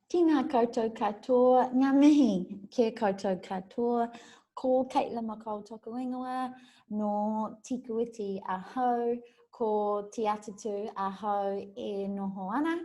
Tēnā koutou katoa, ngā mihi, kia koutou katoa, ko Caitlin MacColl toku ingoa, no tikuiti ahau, ko te atatu ahau e noho ana,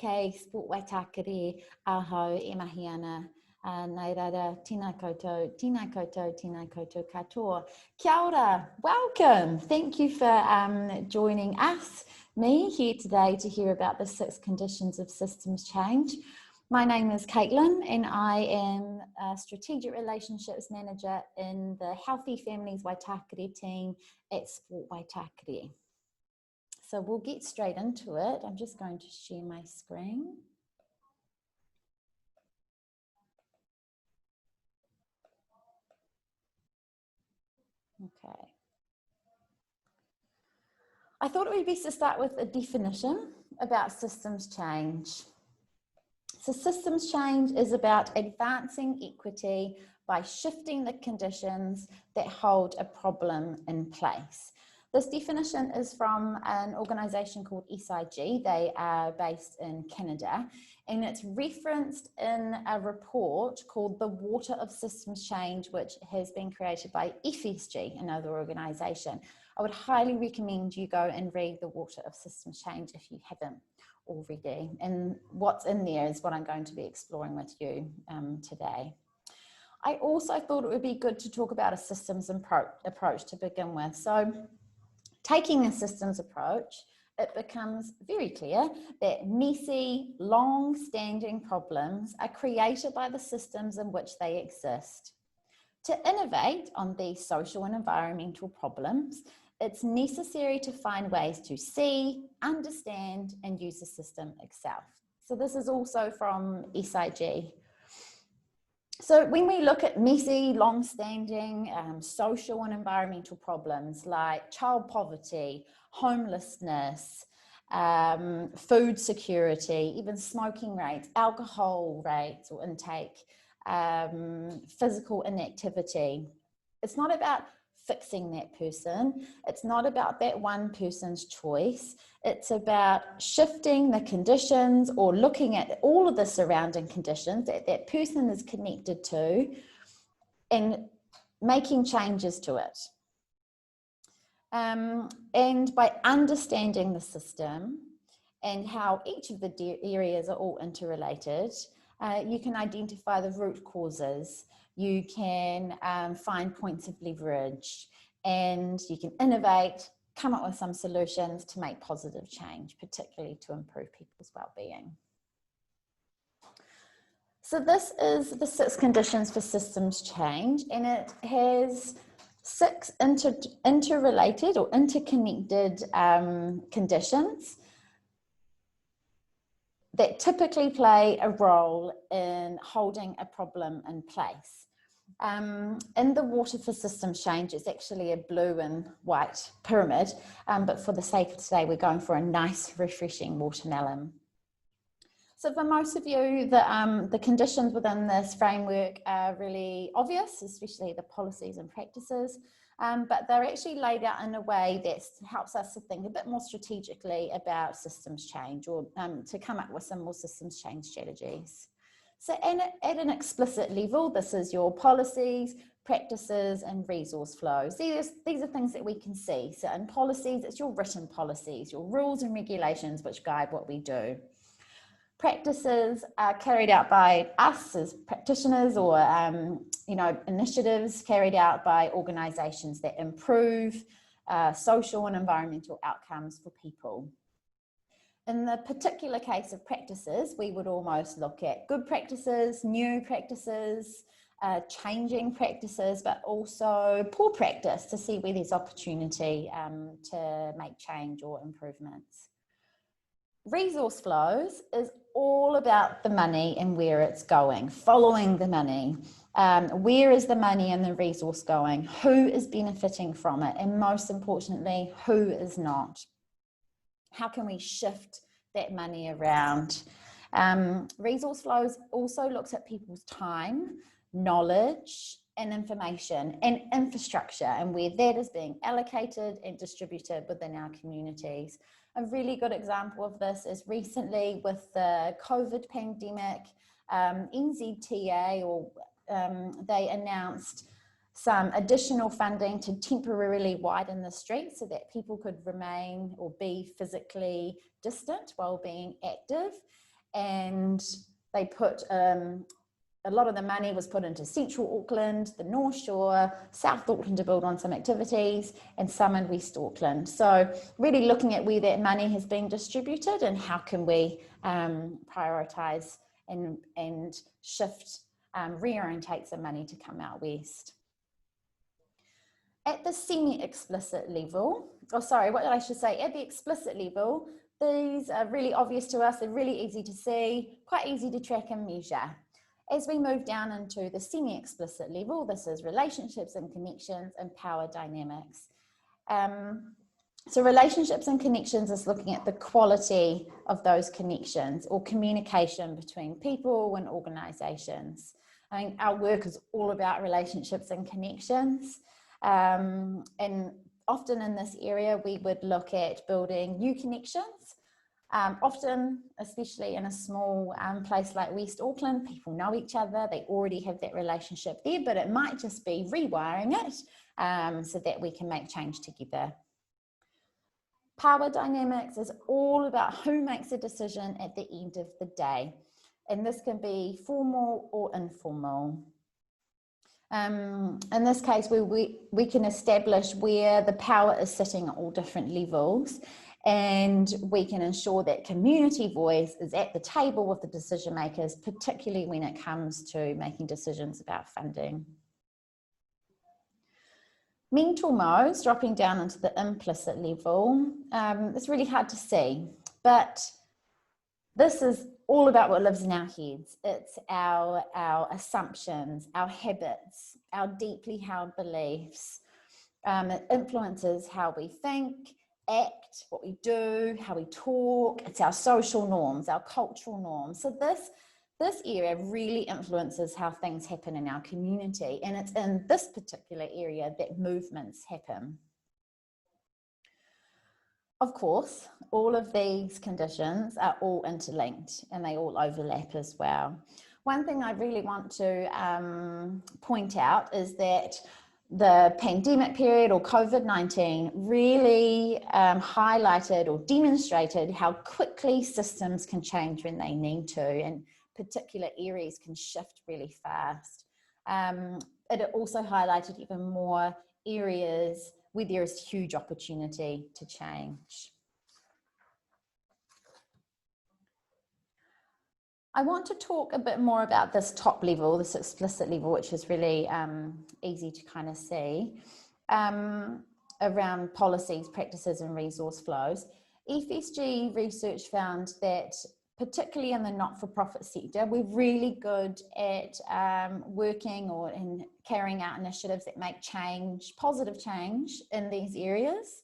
kei Sport Waitākere ahau e mahi ana. Nei reira, tēnā koutou, tēnā koutou, tēnā koutou katoa. Kia ora, welcome. Thank you for joining me here today to hear about the 6 conditions of systems change. My name is Caitlin and I am a Strategic Relationships Manager in the Healthy Families Waitākere team at Sport Waitākere. So we'll get straight into it. I'm just going to share my screen. Okay. I thought it would be best to start with a definition about systems change. So systems change is about advancing equity by shifting the conditions that hold a problem in place. This definition is from an organisation called SIG. They are based in Canada, and it's referenced in a report called The Water of Systems Change, which has been created by FSG, another organisation. I would highly recommend you go and read The Water of Systems Change if you haven't already. And what's in there is what I'm going to be exploring with you today. I also thought it would be good to talk about a systems approach to begin with. So taking a systems approach, it becomes very clear that messy, long-standing problems are created by the systems in which they exist. To innovate on these social and environmental problems, it's necessary to find ways to see, understand, and use the system itself. So this is also from SIG. So when we look at messy, long-standing social and environmental problems like child poverty, homelessness, food security, even smoking rates, alcohol rates or intake, physical inactivity, it's not about fixing that person. It's not about that one person's choice. It's about shifting the conditions or looking at all of the surrounding conditions that that person is connected to and making changes to it. And by understanding the system and how each of the areas are all interrelated, you can identify the root causes. You can find points of leverage, and you can innovate, come up with some solutions to make positive change, particularly to improve people's well-being. So this is the 6 conditions for systems change, and it has 6 interrelated or interconnected conditions that typically play a role in holding a problem in place. In the Water for Systems Change, it's actually a blue and white pyramid, but for the sake of today, we're going for a nice, refreshing watermelon. So for most of you, the conditions within this framework are really obvious, especially the policies and practices, but they're actually laid out in a way that helps us to think a bit more strategically about systems change, or to come up with some more systems change strategies. So at an explicit level, this is your policies, practices, and resource flows. These are things that we can see. So in policies, it's your written policies, your rules and regulations which guide what we do. Practices are carried out by us as practitioners, or initiatives carried out by organisations that improve social and environmental outcomes for people. In the particular case of practices, we would almost look at good practices, new practices, changing practices, but also poor practice to see where there's opportunity to make change or improvements. Resource flows is all about the money and where it's going, following the money. Where is the money and the resource going? Who is benefiting from it? And most importantly, who is not? How can we shift that money around? Resource flows also looks at people's time, knowledge, and information, and infrastructure, and where that is being allocated and distributed within our communities. A really good example of this is recently with the COVID pandemic, NZTA, they announced some additional funding to temporarily widen the street so that people could remain or be physically distant while being active. And they put a lot of the money was put into Central Auckland, the North Shore, South Auckland to build on some activities, and some in West Auckland. So really looking at where that money has been distributed and how can we prioritise and shift, reorientate some money to come out west. At the semi-explicit level, at the explicit level, these are really obvious to us, they're really easy to see, quite easy to track and measure. As we move down into the semi-explicit level, this is relationships and connections and power dynamics. So relationships and connections is looking at the quality of those connections or communication between people and organisations. I think our work is all about relationships and connections. And often in this area, we would look at building new connections. Often, especially in a small place like West Auckland, people know each other, they already have that relationship there, but it might just be rewiring it so that we can make change together. Power dynamics is all about who makes a decision at the end of the day. And this can be formal or informal. In this case, we can establish where the power is sitting at all different levels, and we can ensure that community voice is at the table with the decision makers, particularly when it comes to making decisions about funding. Mental modes, dropping down into the implicit level, it's really hard to see, but this is all about what lives in our heads. It's our assumptions, our habits, our deeply held beliefs. It influences how we think, act, what we do, how we talk. It's our social norms, our cultural norms. So this area really influences how things happen in our community. And it's in this particular area that movements happen. Of course, all of these conditions are all interlinked and they all overlap as well. One thing I really want to point out is that the pandemic period or COVID-19 really highlighted or demonstrated how quickly systems can change when they need to, and particular areas can shift really fast. It also highlighted even more areas where there is huge opportunity to change. I want to talk a bit more about this top level, this explicit level, which is really easy to kind of see, around policies, practices and resource flows. FSG research found that particularly in the not-for-profit sector, we're really good at working or in carrying out initiatives that make change, positive change in these areas,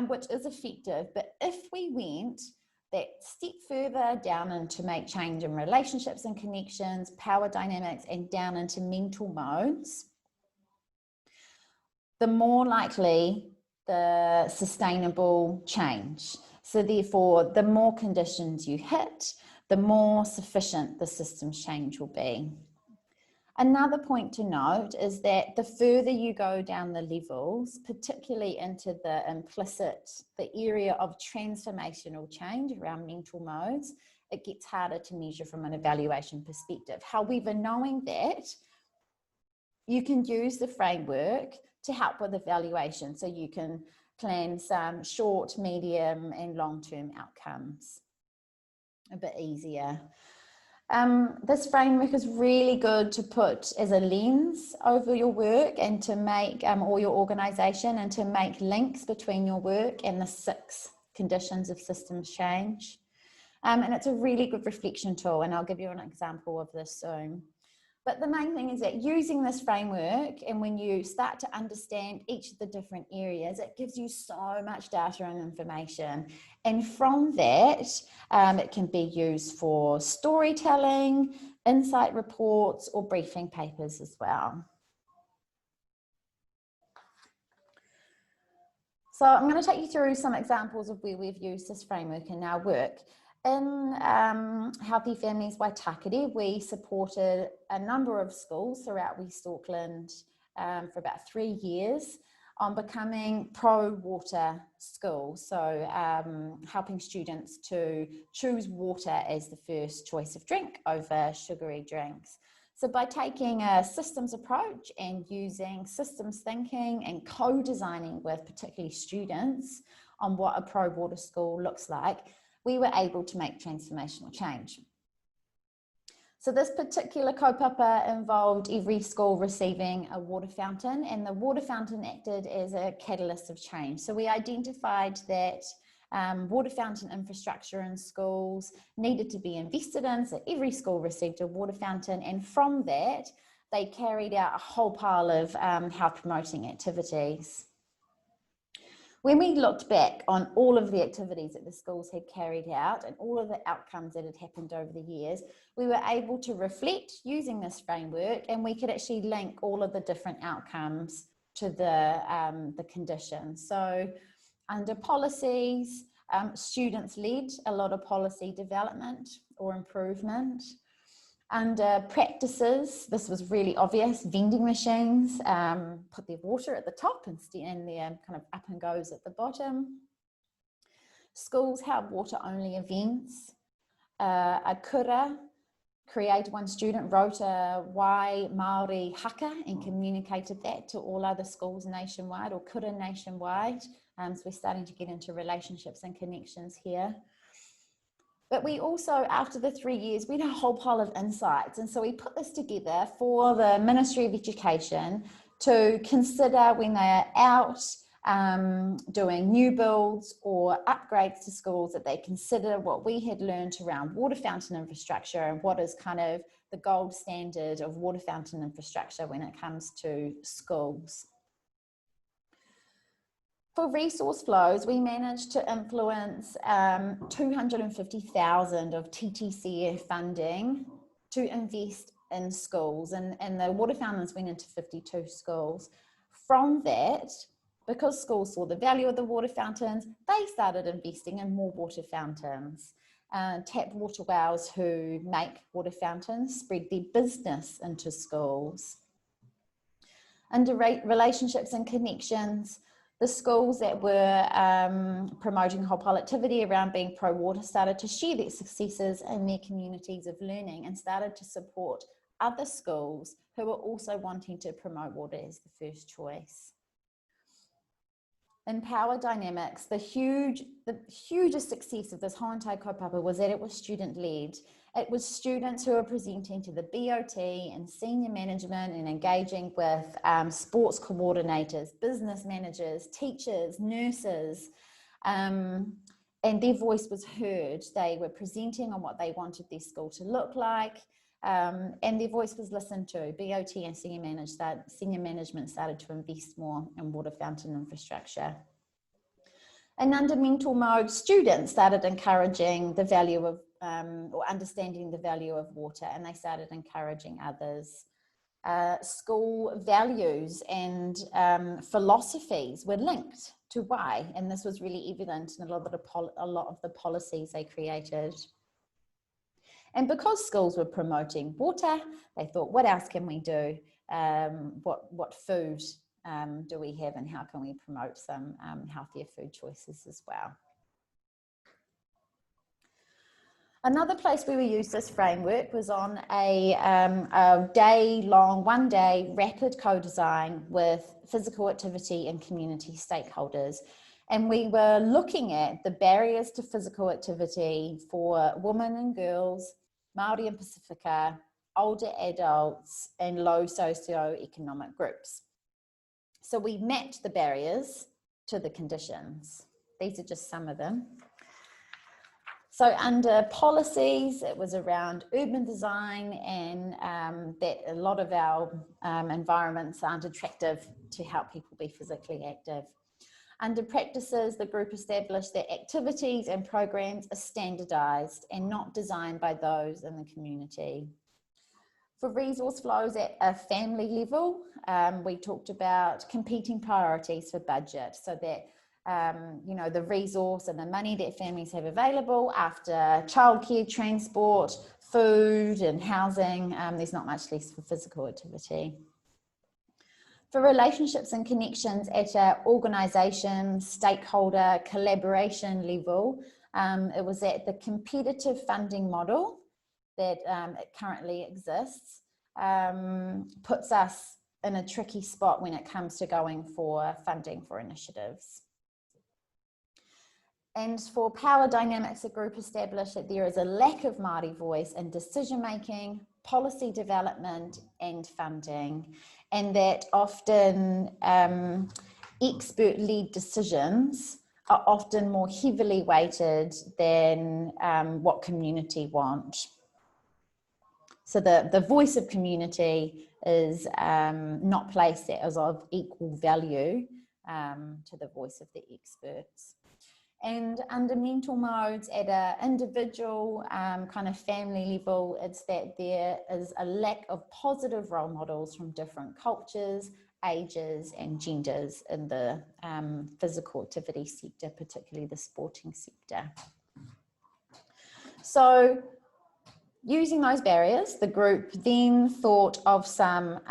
which is effective. But if we went that step further down into make change in relationships and connections, power dynamics, and down into mental modes, the more likely the sustainable change. So therefore, the more conditions you hit, the more sufficient the system's change will be. Another point to note is that the further you go down the levels, particularly into the implicit, the area of transformational change around mental modes, it gets harder to measure from an evaluation perspective. However, knowing that, you can use the framework to help with evaluation, so you can plan some short, medium and long-term outcomes a bit easier. This framework is really good to put as a lens over your work and to make, or your organisation, and to make links between your work and the 6 conditions of systems change. And it's a really good reflection tool, and I'll give you an example of this soon. But the main thing is that using this framework, and when you start to understand each of the different areas, it gives you so much data and information. And from that, it can be used for storytelling, insight reports, or briefing papers as well. So I'm going to take you through some examples of where we've used this framework in our work. In Healthy Families Waitākere, we supported a number of schools throughout West Auckland for about 3 years on becoming pro-water schools. So helping students to choose water as the first choice of drink over sugary drinks. So by taking a systems approach and using systems thinking and co-designing with particularly students on what a pro-water school looks like, we were able to make transformational change. So this particular kaupapa involved every school receiving a water fountain, and the water fountain acted as a catalyst of change. So we identified that water fountain infrastructure in schools needed to be invested in, so every school received a water fountain, and from that they carried out a whole pile of health promoting activities. When we looked back on all of the activities that the schools had carried out and all of the outcomes that had happened over the years, we were able to reflect using this framework, and we could actually link all of the different outcomes to the conditions. So under policies, students led a lot of policy development or improvement. Under practices, this was really obvious: vending machines put their water at the top and their kind of up and goes at the bottom. Schools held water only events. A kura, created, one student wrote a Wai Māori haka and communicated that to all other schools nationwide, or kura nationwide. So we're starting to get into relationships and connections here. But we also, after the 3 years, we had a whole pile of insights. And so we put this together for the Ministry of Education to consider when they're out doing new builds or upgrades to schools, that they consider what we had learned around water fountain infrastructure and what is kind of the gold standard of water fountain infrastructure when it comes to schools. For resource flows, we managed to influence 250,000 of TTCF funding to invest in schools, and the water fountains went into 52 schools. From that, because schools saw the value of the water fountains, they started investing in more water fountains. Tap water wells who make water fountains spread their business into schools. Under relationships and connections, the schools that were promoting whole pile activity around being pro-water started to share their successes in their communities of learning and started to support other schools who were also wanting to promote water as the first choice. In power dynamics, the hugest success of this whole entire kaupapa was that it was student-led. It was students who were presenting to the BOT and senior management and engaging with sports coordinators, business managers, teachers, nurses, and their voice was heard. They were presenting on what they wanted their school to look like, and their voice was listened to. BOT and senior management started to invest more in water fountain infrastructure. And under mental mode, students started encouraging the value of, or understanding the value of water, and they started encouraging others. School values and philosophies were linked to why, and this was really evident in a lot of the policies they created. And because schools were promoting water, they thought, what else can we do? What food do we have, and how can we promote some healthier food choices as well? Another place where we used this framework was on a day-long, one-day rapid co-design with physical activity and community stakeholders. And we were looking at the barriers to physical activity for women and girls, Māori and Pacifica, older adults, and low socioeconomic groups. So we mapped the barriers to the conditions. These are just some of them. So under policies, it was around urban design, and that a lot of our environments aren't attractive to help people be physically active. Under practices, the group established that activities and programs are standardised and not designed by those in the community. For resource flows at a family level, we talked about competing priorities for budget, so that you know, the resource and the money that families have available after childcare, transport, food and housing. There's not much less for physical activity. For relationships and connections at an organisation, stakeholder, collaboration level, it was at the competitive funding model that it currently exists, puts us in a tricky spot when it comes to going for funding for initiatives. And for power dynamics, the group established that there is a lack of Māori voice in decision-making, policy development and funding, and that often expert-led decisions are often more heavily weighted than what community want. So the voice of community is not placed as of equal value to the voice of the experts. And under mental modes at an individual kind of family level, it's that there is a lack of positive role models from different cultures, ages and genders in the physical activity sector, particularly the sporting sector. So using those barriers, the group then thought of some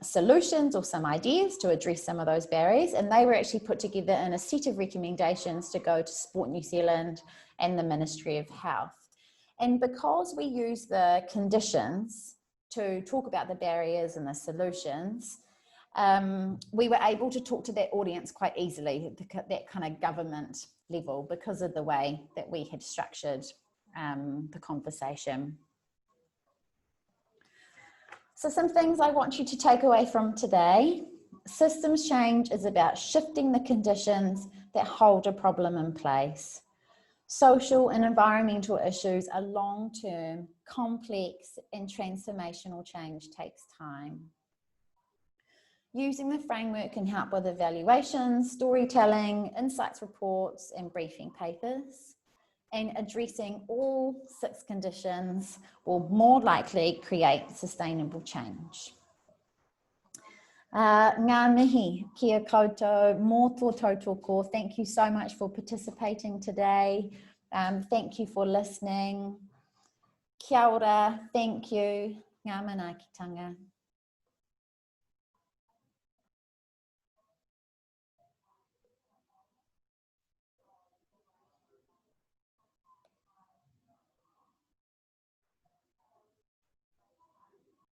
solutions or some ideas to address some of those barriers, and they were actually put together in a set of recommendations to go to Sport New Zealand and the Ministry of Health. And because we use the conditions to talk about the barriers and the solutions, we were able to talk to that audience quite easily, that kind of government level, because of the way that we had structured the conversation. So some things I want you to take away from today. Systems change is about shifting the conditions that hold a problem in place. Social and environmental issues are long-term, complex, and transformational change takes time. Using the framework can help with evaluations, storytelling, insights reports, and briefing papers. And addressing all 6 conditions will more likely create sustainable change. Ngā mihi, kia koutou, mō tō tautoko. Thank you so much for participating today. Thank you for listening. Kia ora, thank you. Ngā manaakitanga.